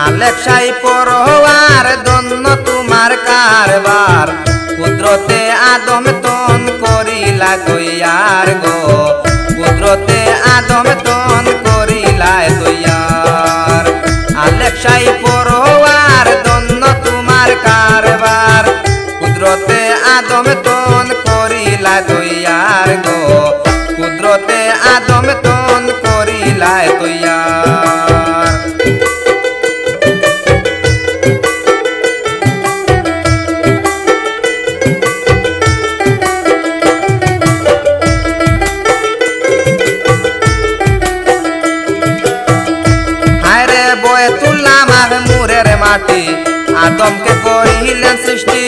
Alexei পরোয়ার দন্য তোমার কারবার কুদরতে আদম তন করিলা তৈয়ার গো কুদরতে আদম তন করিলা তৈয়ার আলেক্সাই পরোয়ার দন্য তোমার কারবার কুদরতে আদম তন করিলা তৈয়ার গো কুদরতে আদম তন করিলা তৈয়ার মাটি আদমকে করিলেন সৃষ্টি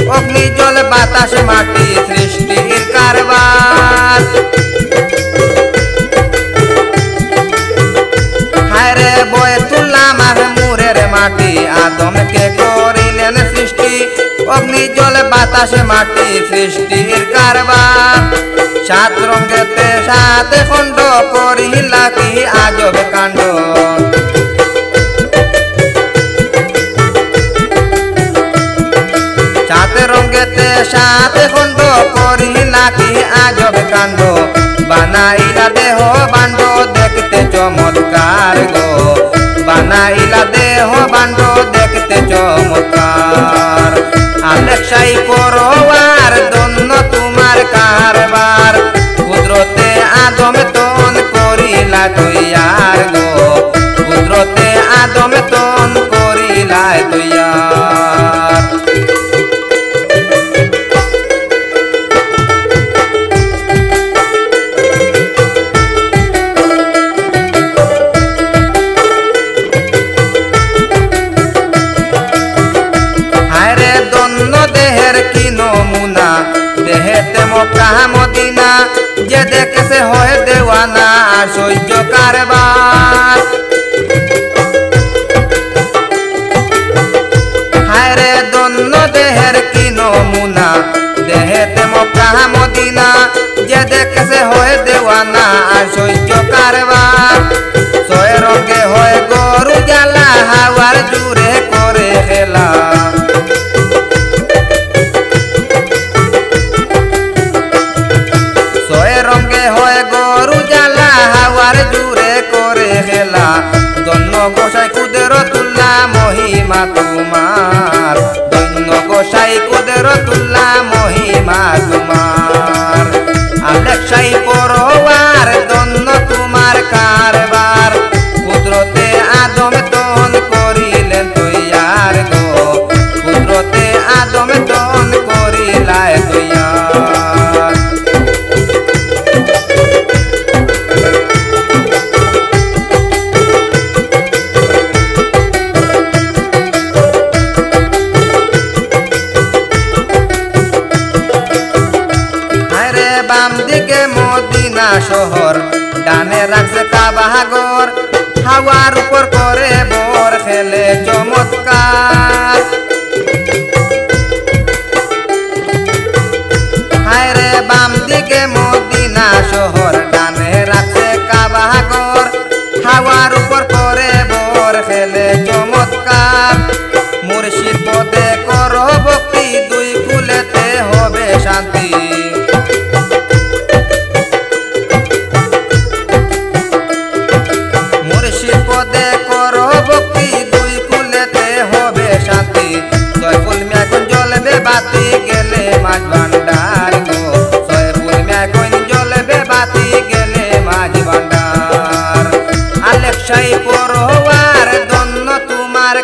অগ্নি জল বাতাস মাটি সৃষ্টির কারবার হায়রে বয়ে তুললাম মুরের মাটি আদমকে করিলেন সৃষ্টি অগ্নি জল বাতাস মাটি সৃষ্টির কারবার সাত রঙেতে সাত খণ্ড করিলা কি আজব কাণ্ড সাত খণ্ড করিলা কি আজব কাণ্ড বানাইলা দেহ বাণ্ড দেখতে চমৎকার গো বানাইলা দেহ বাণ্ড দেখতে চমৎকার আলেক্সাই পরোয়ার দন্য তোমার কারবার কুদরতে আদম তন করিলা তৈয়ার গো কুদরতে আদম তন করিলা তৈয়ার দেহেতে মক্কা মদিনা যে দেখে হয় দেওয়ানা আর সহ্য কারবার হায়রে দন্য দেহের কি নমুনা দেহেতে মক্কা মদিনা যে দেখে হয় দেওয়ানা আর সহ্য কারবার ছয় রঙে হয় গরু জ্বালা হাওয়ার জুড়ে করে খেলা গোসাই কুদরতুল্লাহ মহিমা তোমার দৈন্য গোসাই কুদরতুল্লাহ মহিমা তোমার আলেক্সাই পরোয়ার দন্য তোমার কারবার কুদরতে আদম তন করিলেন তৈয়ার গো কুদরতে আদম তন করিলা তৈয়ার বাম দিকে মদিনা শহর ডানে রাখছে কাবাগর হাওয়ার উপর করে বর খেলে চমৎকার হায়রে বাম দিকে মদিনা শহর ডানে রাখছে কাবাগর হাওয়ার উপর করে বর খেলে চমৎকার মুর্শিদ পদে করো ভক্তি দুই কুলেতে হবে শান্তি পদে করো ভক্তি দুই কুলেতে হবে শান্তি জয়ফুল মিয়া জ্বলবে বাতি গেলে মাঝ ভান্ডার গো জয়ফুল মিয়া জ্বলবে বাতি গেলে মাঝ ভান্ডার আলেক্সাই পরোয়ার দন্য তোমার